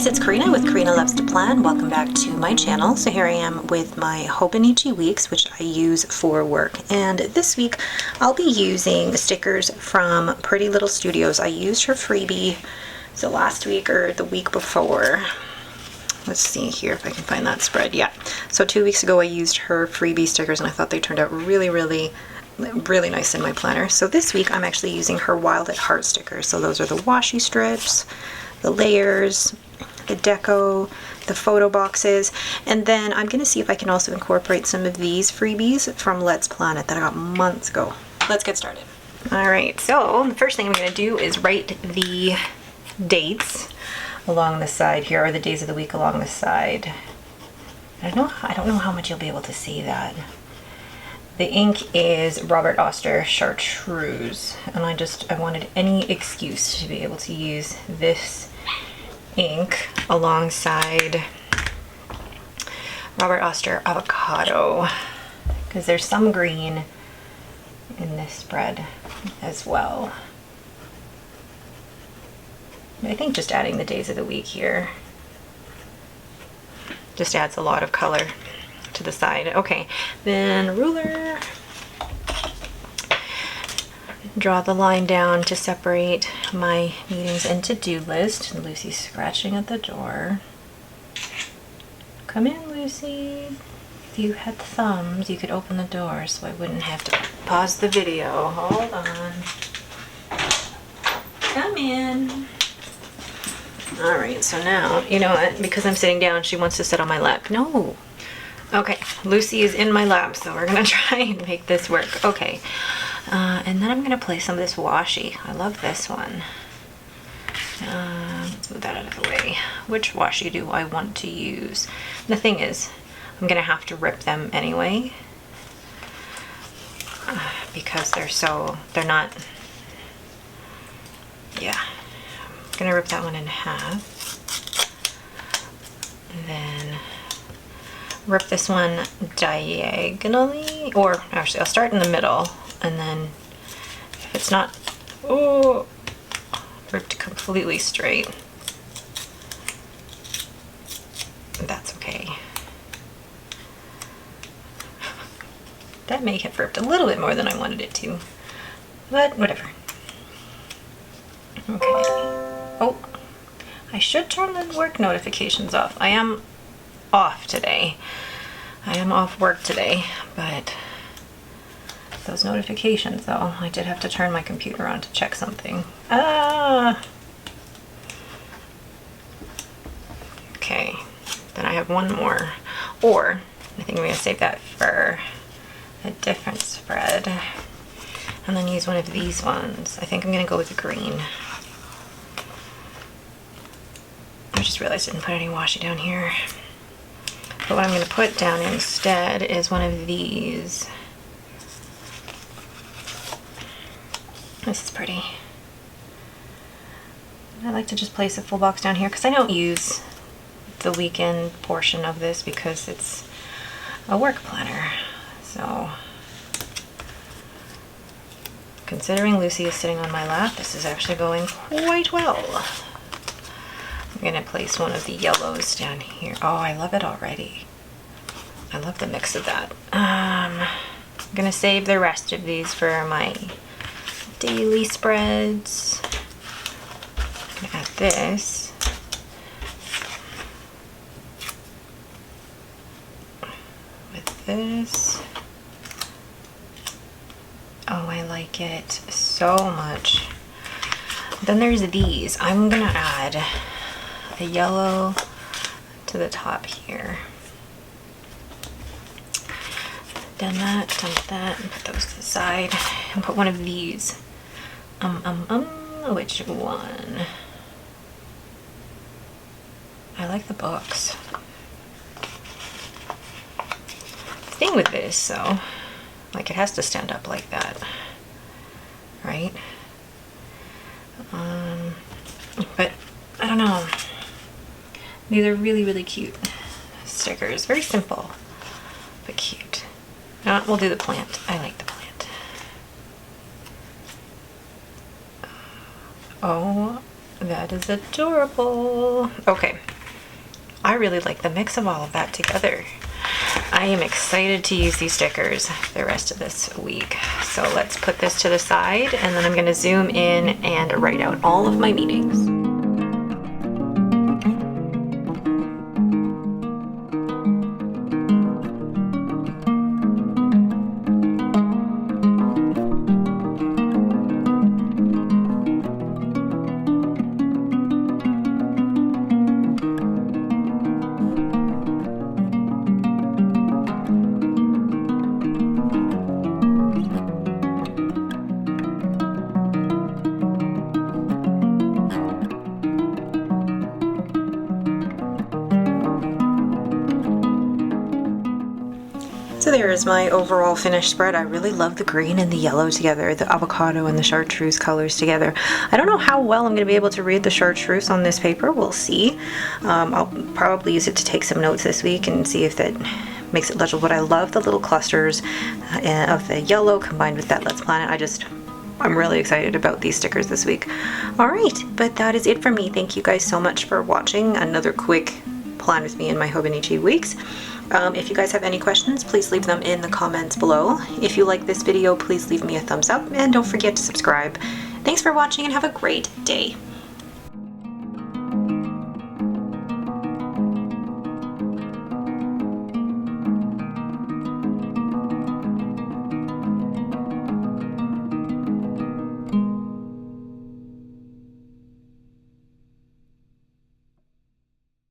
guys, it's Karina with Karina Loves to Plan. Welcome back to my channel. So here I am with my HOBONICHI weeks, which I use for work. And this week I'll be using stickers from Pretty Little Studios. I used her freebie, so last week or the week before. Let's see here if I can find that spread. Yeah, so 2 weeks ago I used her freebie stickers and I thought they turned out really nice in my planner. So this week I'm actually using her Wild at Heart stickers. So those are the washi strips, the layers, the deco, the photo boxes, and then I'm gonna see if I can also incorporate some of these freebies from Let's Planet that I got months ago. Let's get started. All right, so the first thing I'm gonna do is write the dates along the side here, or the days of the week along the side. I don't know how much you'll be able to see that. The ink is Robert Oster Chartreuse, and I wanted any excuse to be able to use this ink alongside Robert Oster Avocado, because there's some green in this spread as well. I think just adding the days of the week here just adds a lot of color to the side. Okay, then ruler. Draw the line down to separate my meetings and to-do list. Lucy's scratching at the door. Come in, Lucy. If you had thumbs, you could open the door so I wouldn't have to pause the video. Hold on. Come in. All right, so now, you know what? Because I'm sitting down, she wants to sit on my lap. No. Okay, Lucy is in my lap, so we're gonna try and make this work. Okay. And then I'm going to place some of this washi. I love this one. Let's move that out of the way. Which washi do I want to use? The thing is, I'm going to have to rip them anyway. Because they're not, yeah. I'm going to rip that one in half. And then rip this one diagonally, or actually I'll start in the middle. And then if it's not ripped completely straight, that's okay. That may have ripped a little bit more than I wanted it to, but whatever. Okay. Oh, I should turn the work notifications off. I am off today. I am off work today, but those notifications, though, I did have to turn my computer on to check something. Okay, then I have one more. Or, I think I'm going to save that for a different spread. And then use one of these ones. I think I'm going to go with the green. I just realized I didn't put any washi down here. But what I'm going to put down instead is one of these. This is pretty. I like to just place a full box down here because I don't use the weekend portion of this because it's a work planner. So, considering Lucy is sitting on my lap, this is actually going quite well. I'm going to place one of the yellows down here. Oh, I love it already. I love the mix of that. I'm going to save the rest of these for my daily spreads. I'm gonna add this. With this. Oh, I like it so much. Then there's these. I'm gonna add a yellow to the top here. Done that, and put those to the side, and put one of these. Which one? I like the box. The thing with this, though, like it has to stand up like that, right? But I don't know. These are really cute stickers. Very simple, but cute. Now we'll do the plant. I like the plant. Oh, that is adorable. Okay, I really like the mix of all of that together. I am excited to use these stickers the rest of this week. So let's put this to the side, and then I'm going to zoom in and write out all of my meetings. So there is my overall finished spread. I really love the green and the yellow together, the avocado and the chartreuse colors together. I don't know how well I'm going to be able to read the chartreuse on this paper. We'll see. I'll probably use it to take some notes this week and see if that makes it legible. But I love the little clusters of the yellow combined with that Let's Plan It. I'm really excited about these stickers this week. All right, but that is it for me. Thank you guys so much for watching another quick plan with me in my Hobonichi weeks. If you guys have any questions, please leave them in the comments below. If you like this video, please leave me a thumbs up and don't forget to subscribe. Thanks for watching and have a great day.